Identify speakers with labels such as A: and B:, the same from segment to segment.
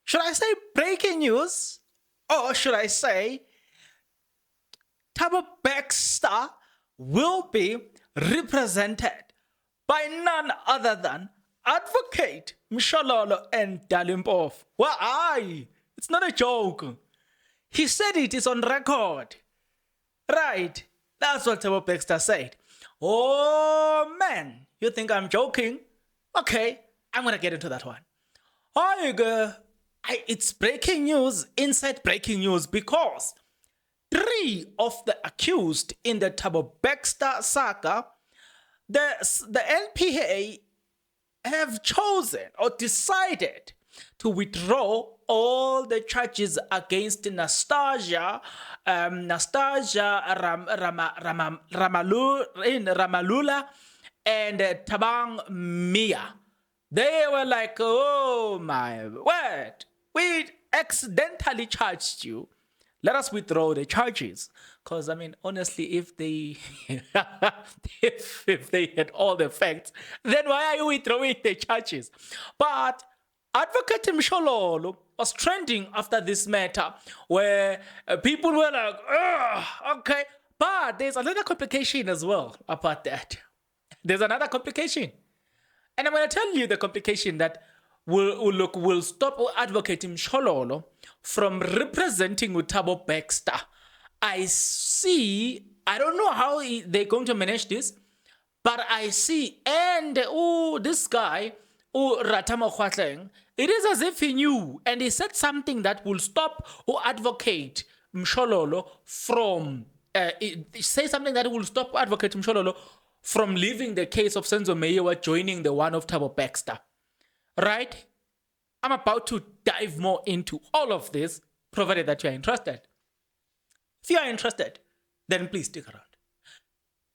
A: Should I say breaking news? Or should I say Thabo Baxter will be represented by none other than Advocate Mshololo Dali Mpofu? Well, it's not a joke. He said it is on record. Right. That's what Thabo Baxter said. Oh, man. You think I'm joking? Okay. I'm going to get into that one. It's breaking news inside breaking news because 3 of the accused in the Thabo Baxter saga, the NPA have chosen or decided to withdraw all the charges against Nastasia Ramalula and Tabang Mia. They were like, oh my word, we accidentally charged you. Let us withdraw the charges. Because, I mean, honestly, if they if they had all the facts, then why are you withdrawing the charges? But Advocate Mshololo was trending after this matter where people were like, okay. But there's another complication as well about that. There's another complication. And I'm going to tell you the complication that will stop Advocate Mshololo from representing Thabo Baxter. I don't know how they're going to manage this, but I see, and this guy, Ratamo Khwatleng, it is as if he knew, and he said something that will stop Advocate Mshololo from, say something that will stop Advocate Mshololo from leaving the case of Senzo Meyewa joining the one of Thabo Baxter. Right? I'm about to dive more into all of this, provided that you are interested. If you are interested, then please stick around.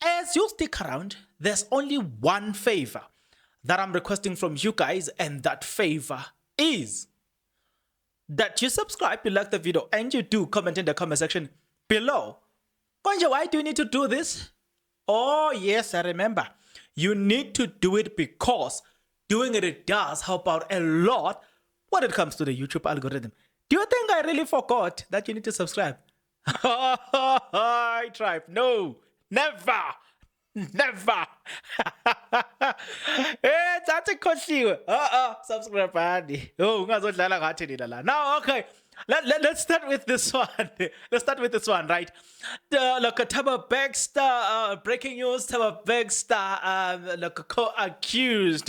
A: As you stick around, there's only one favor that I'm requesting from you guys, and that favor is that you subscribe, you like the video, and you do comment in the comment section below. Konja, why do you need to do this? Oh, yes, I remember. You need to do it because doing it does help out a lot when it comes to the YouTube algorithm. Do you think I really forgot that you need to subscribe? I tribe. No, never. Never. That's a question. Subscribe, buddy. Oh, now, okay. Let's start with this one. Let's start with this one, right? Look, Thabo Baxter, breaking news, Thabo Baxter, co-accused.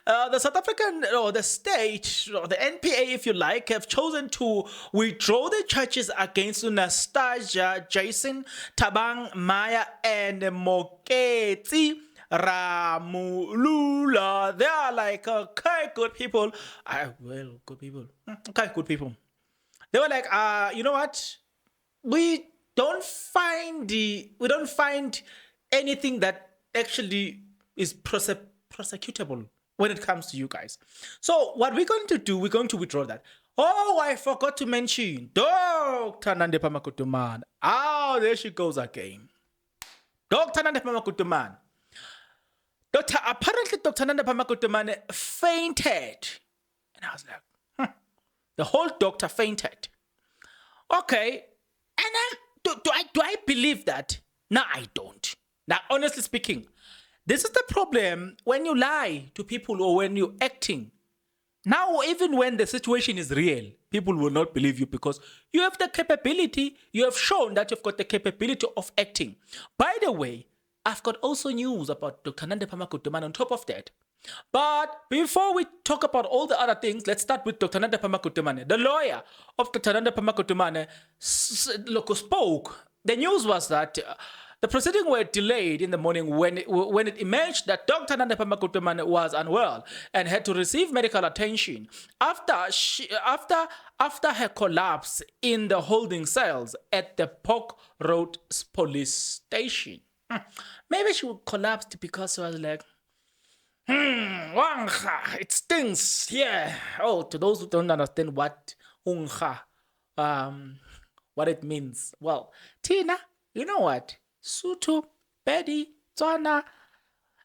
A: The South African, or the state, or the NPA, if you like, have chosen to withdraw the charges against Nastasia, Jason, Tabang, Maya, and Moketsi Ramulula. They are like, okay, good people. Good people. Okay, good people. They were like, you know what? We don't find anything that actually is prosecutable when it comes to you guys. So what we're going to do, we're going to withdraw that. Oh, I forgot to mention Dr. Nande Pamakutuman. Oh, there she goes again. Dr. Nande Pamakutuman. Apparently, Dr. Nande Pamakutuman fainted. And I was like, the whole doctor fainted. Okay. And do I believe that? No, I don't. Now, honestly speaking, this is the problem when you lie to people or when you're acting. Now, even when the situation is real, people will not believe you because you have the capability, you have shown that you've got the capability of acting. By the way, I've got also news about Dr. Nande Pamakutuman on top of that. But before we talk about all the other things, let's start with Dr. Nande Pamakutumane. The lawyer of Dr. Nande Pamakutumane spoke. The news was that the proceedings were delayed in the morning when it emerged that Dr. Nande Pamakutumane was unwell and had to receive medical attention after her collapse in the holding cells at the Park Road police station. Maybe she collapsed because she was like, Wangha, it stings. Yeah. Oh, to those who don't understand what Wangha, what it means. Well, Tina, you know what? Sutu, Betty, Tswana,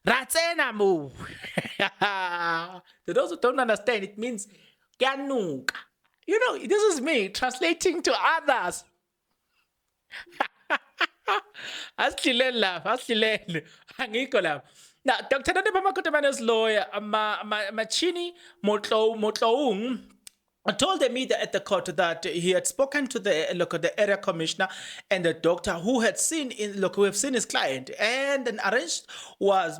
A: Ratsena move. To those who don't understand, it means Ganuka. You know, this is me translating to others. Asilele lapha, asilele. Angikho lapha. Now, Dr. Nande Pamakotamana's lawyer, Machini Motloung, told the media at the court that he had spoken to the area commissioner and the doctor who had who have seen his client, and an arranged was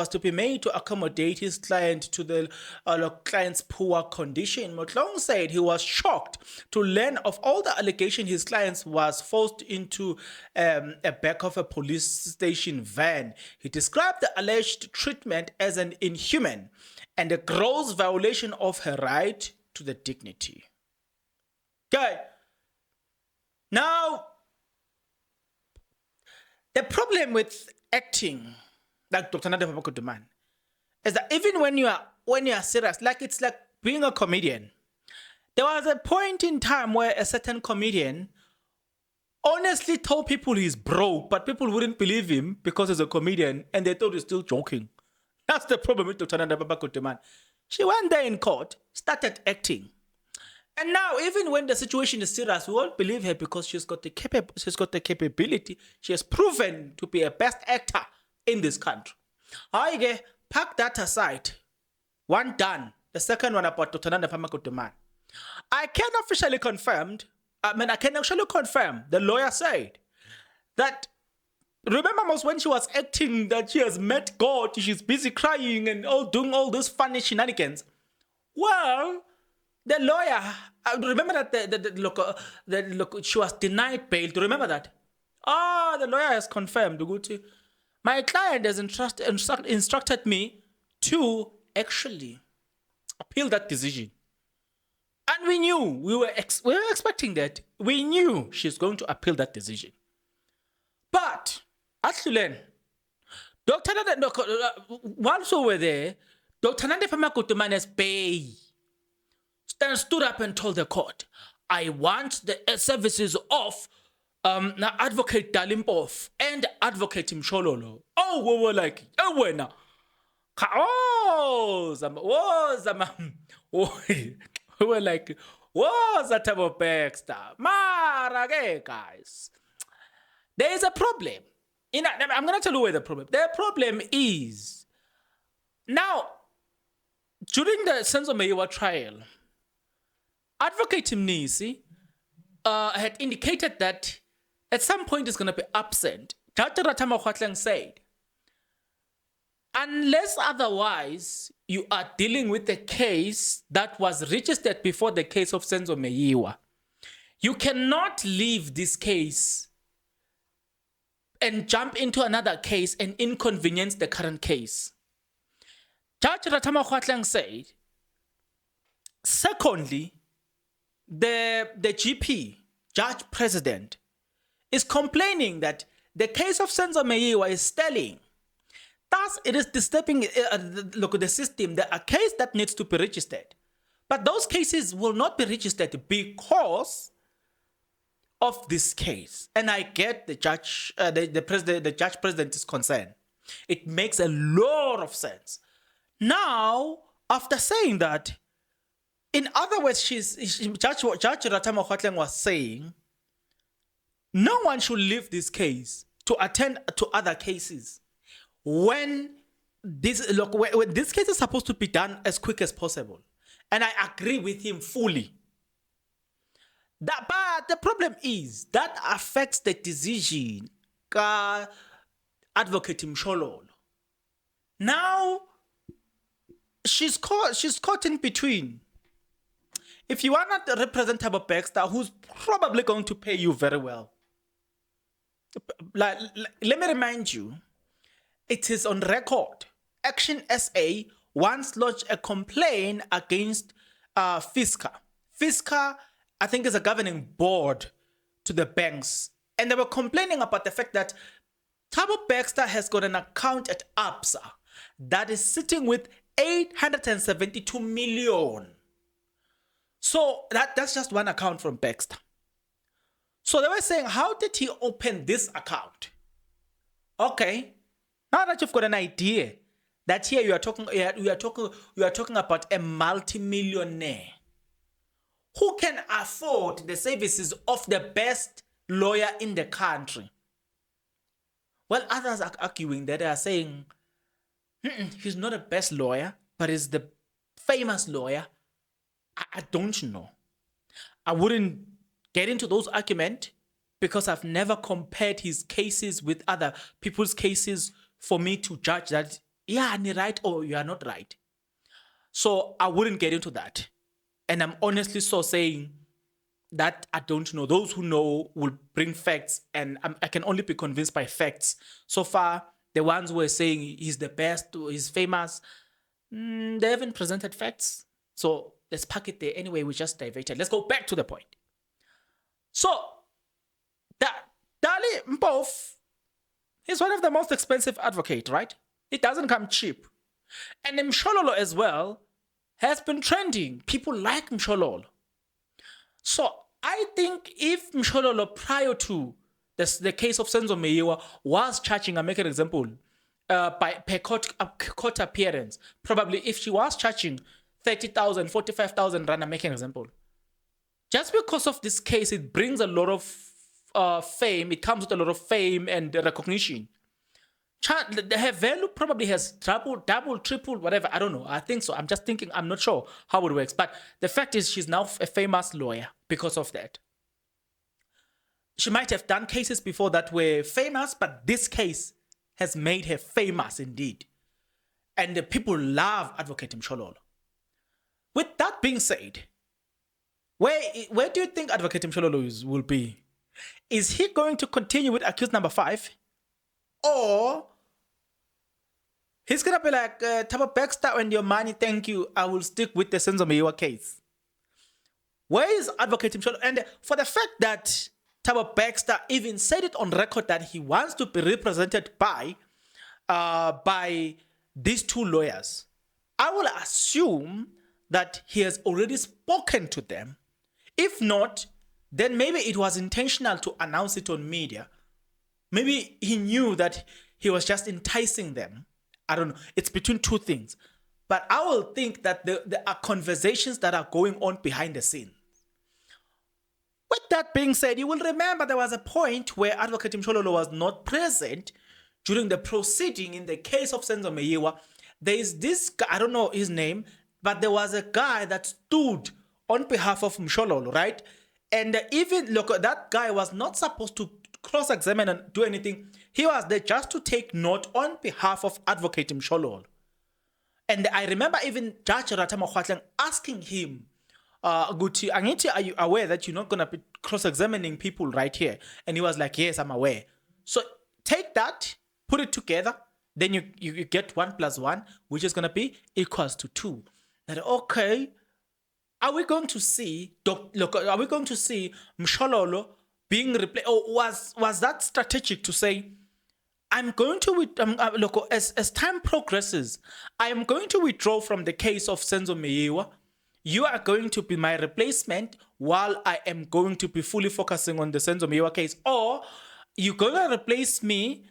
A: to be made to accommodate his client to the client's poor condition. Motlong said he was shocked to learn of all the allegations his client was forced into a back of a police station van. He described the alleged treatment as an inhuman and a gross violation of her right to the dignity. Okay. Now, the problem with acting, like Dr. Nade Papakuduman, is that even when you are serious, like it's like being a comedian. There was a point in time where a certain comedian honestly told people he's broke, but people wouldn't believe him because he's a comedian and they thought he's still joking. That's the problem with Dr. Nade Papakuduman. She went there in court, started acting. And now, even when the situation is serious, we won't believe her because she's got the capability. She has proven to be a best actor in this country. Aige, pack that aside. One done. The second one about Dr. Nande Pamakuduman. I can actually confirm, the lawyer said that, remember most when she was acting that she has met God, she's busy crying and doing all these funny shenanigans. Well, the lawyer, remember that she was denied bail. Do you remember that? The lawyer has confirmed. My client has instructed me to actually appeal that decision. And we knew, we were expecting that. We knew she's going to appeal that decision. But, actually, Dr. Nande, once over there, Dr. Nande Pamakuduman's Bay stood up and told the court, I want the services of Advocate Dali Mpofu and Advocate Mshololo. Oh, we were like, we were like, what's that Thabo Baxter? Mara, guys. There is a problem. I'm going to tell you where the problem. The problem is, now, during the Senzo Meyiwa trial, Advocate Mnisi had indicated that at some point he's going to be absent. Judge Ratama Khwatleng said, unless otherwise you are dealing with a case that was registered before the case of Senzo Meyiwa, you cannot leave this case and jump into another case and inconvenience the current case. Judge Ratama Khwatleng said, secondly, the GP, Judge President, is complaining that the case of Senzo Meyiwa is stalling. Thus, it is disturbing the system. There are cases that needs to be registered. But those cases will not be registered because of this case. And I get the judge, the judge president is concerned. It makes a lot of sense. Now, after saying that, in other words, Judge Ratama Khwatleng was saying, no one should leave this case to attend to other cases when this case is supposed to be done as quick as possible. And I agree with him fully. But the problem is that affects the decision of Advocate Mshololo. Now, she's caught in between. If you want to represent Thabo Baxter, who's probably going to pay you very well, let me remind you, it is on record. Action SA once lodged a complaint against FISCA. FISCA, I think, is a governing board to the banks. And they were complaining about the fact that Thabo Baxter has got an account at ABSA that is sitting with 872 million. So that's just one account from Baxter. So they were saying, how did he open this account? Okay, now that you've got an idea that here you are talking about a multi-millionaire who can afford the services of the best lawyer in the country? Well, others are arguing that they are saying, he's not the best lawyer, but he's the famous lawyer. I don't know. I wouldn't get into those arguments because I've never compared his cases with other people's cases for me to judge that, yeah, you're right or you are not right. So I wouldn't get into that. And I'm honestly so saying that I don't know. Those who know will bring facts, and I can only be convinced by facts. So far, the ones who are saying he's the best, he's famous, they haven't presented facts. So let's park it there. Anyway, we just diverted. Let's go back to the point. So, Dali Mpofu is one of the most expensive advocates, right? It doesn't come cheap. And Mshololo as well has been trending. People like Mshololo. So I think if Mshololo, prior to the case of Senzo Meyiwa, was charging, I'll make an example, per court appearance, probably if she was charging 30,000, 45,000 rand, I'll make an example. Just because of this case, it brings a lot of fame. It comes with a lot of fame and recognition. Her value probably has double, triple, whatever. I don't know. I think so. I'm just thinking. I'm not sure how it works. But the fact is, she's now a famous lawyer because of that. She might have done cases before that were famous, but this case has made her famous indeed. And the people love Advocate Mshololo. With that being said, where do you think Advocate Mshololo will be? Is he going to continue with accused number 5? Or he's going to be like, Thabo Baxter and your money, thank you. I will stick with the Senzo Meyiwa case. Where is Advocate Mshololo? And for the fact that Thabo Baxter even said it on record that he wants to be represented by these two lawyers, I will assume that he has already spoken to them. If not, then maybe it was intentional to announce it on media. Maybe he knew that he was just enticing them. I don't know. It's between two things. But I will think that there are conversations that are going on behind the scenes. With that being said, you will remember there was a point where Advocate Mshololo was not present during the proceeding in the case of Senzo Meyiwa. There is this guy, I don't know his name, but there was a guy that stood on behalf of Mshololo, right? And even, look, that guy was not supposed to cross-examine and do anything. He was there just to take note on behalf of Advocate Mshololo. And I remember even Judge Ratama asking him, Guti, Angiti, are you aware that you're not going to be cross-examining people right here? And he was like, yes, I'm aware. So take that, put it together, then you get 1 + 1, which is going to be equals to 2. That, okay, are we going to see, are we going to see Mshololo being replaced? Or was that strategic to say, I'm going to, look, as time progresses, I am going to withdraw from the case of Senzo Meyiwa. You are going to be my replacement while I am going to be fully focusing on the Senzo Meyiwa case. Or you're going to replace me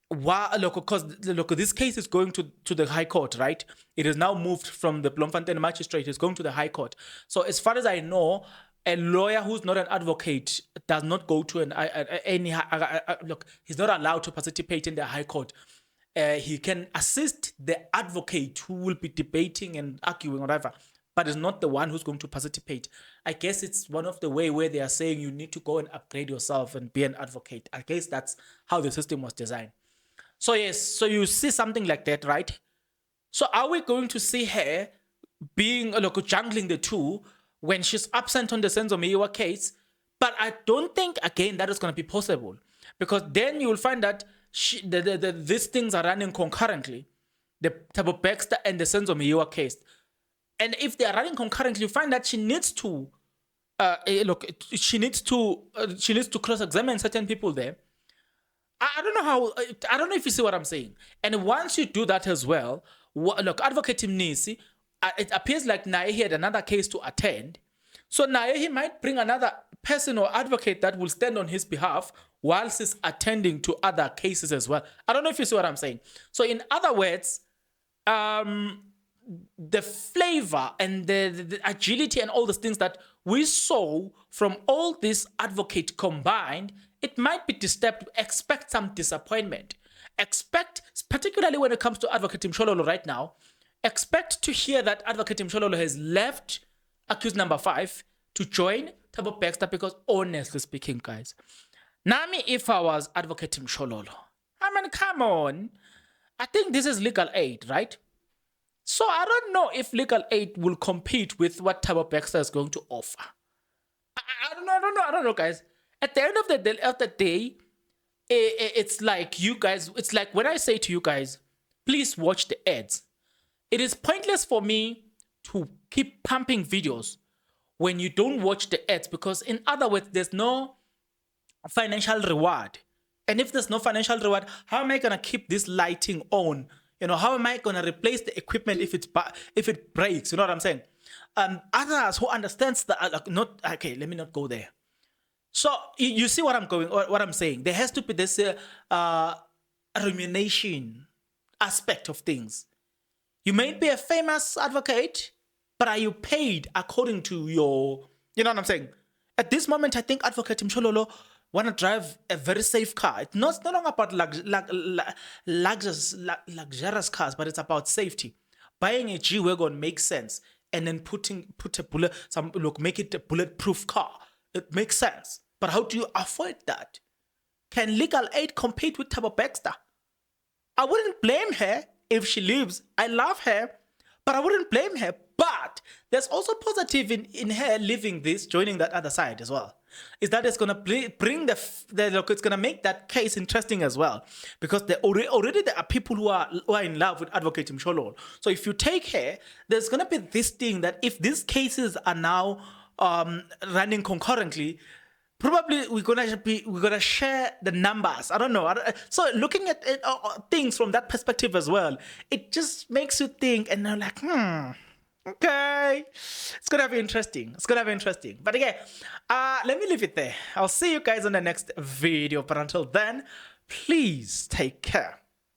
A: while, because this case is going to the High Court, right? It is now moved from the Bloemfontein magistrate. It's going to the High Court. So as far as I know, a lawyer who's not an advocate does not go to he's not allowed to participate in the High Court. He can assist the advocate who will be debating and arguing or whatever, but is not the one who's going to participate. I guess it's one of the way where they are saying you need to go and upgrade yourself and be an advocate. I guess that's how the system was designed. So yes, so you see something like that, right? So are we going to see her being jungling the two when she's absent on the Senzo Meyiwa case? But I don't think, again, that is going to be possible, because then you will find that these things are running concurrently, the Thabo Baxter and the Senzo Meyiwa case. And if they are running concurrently, you find that she needs to cross-examine certain people there. I don't know I don't know if you see what I'm saying. And once you do that as well, Advocate Mnisi, it appears like Naye had another case to attend. So Naye, he might bring another person or advocate that will stand on his behalf whilst he's attending to other cases as well. I don't know if you see what I'm saying. So in other words, the flavor and the agility and all those things that we saw from all this advocate combined, it might be disturbed. Expect some disappointment. Expect, particularly when it comes to Advocate Mshololo right now, expect to hear that Advocate Mshololo has left accused number 5 to join Thabo Baxter, because honestly speaking, guys, Nami, if I was Advocate Mshololo, I mean, come on. I think this is legal aid, right? So I don't know if legal aid will compete with what Thabo Baxter is going to offer. I don't know, guys. At the end of the day, it's like you guys, it's like when I say to you guys, please watch the ads. It is pointless for me to keep pumping videos when you don't watch the ads, because in other words, there's no financial reward. And if there's no financial reward, how am I going to keep this lighting on? You know, how am I going to replace the equipment if it breaks? You know what I'm saying? Others who understands that, okay, let me not go there. So you see what I'm saying? There has to be this remuneration aspect of things. You may be a famous advocate, but are you paid according to your, you know what I'm saying? At this moment, I think Advocate Mshololo want to drive a very safe car. It's no longer about luxurious cars, but it's about safety. Buying a G-Wagon makes sense, and then make it a bulletproof car. It makes sense. But how do you afford that? Can legal aid compete with Thabo Baxter? I wouldn't blame her if she leaves. I love her, but I wouldn't blame her. But there's also positive in her leaving this, joining that other side as well. Is that it's going to bring it's going to make that case interesting as well, because already there are people who are in love with Advocate Mshololo. So if you take her, there's going to be this thing that if these cases are now running concurrently, probably we're gonna share the numbers. I don't know. So looking at things from that perspective as well, it just makes you think, and I'm like, okay, it's gonna be interesting. But again, let me leave it there. I'll see you guys on the next video. But until then, please take care.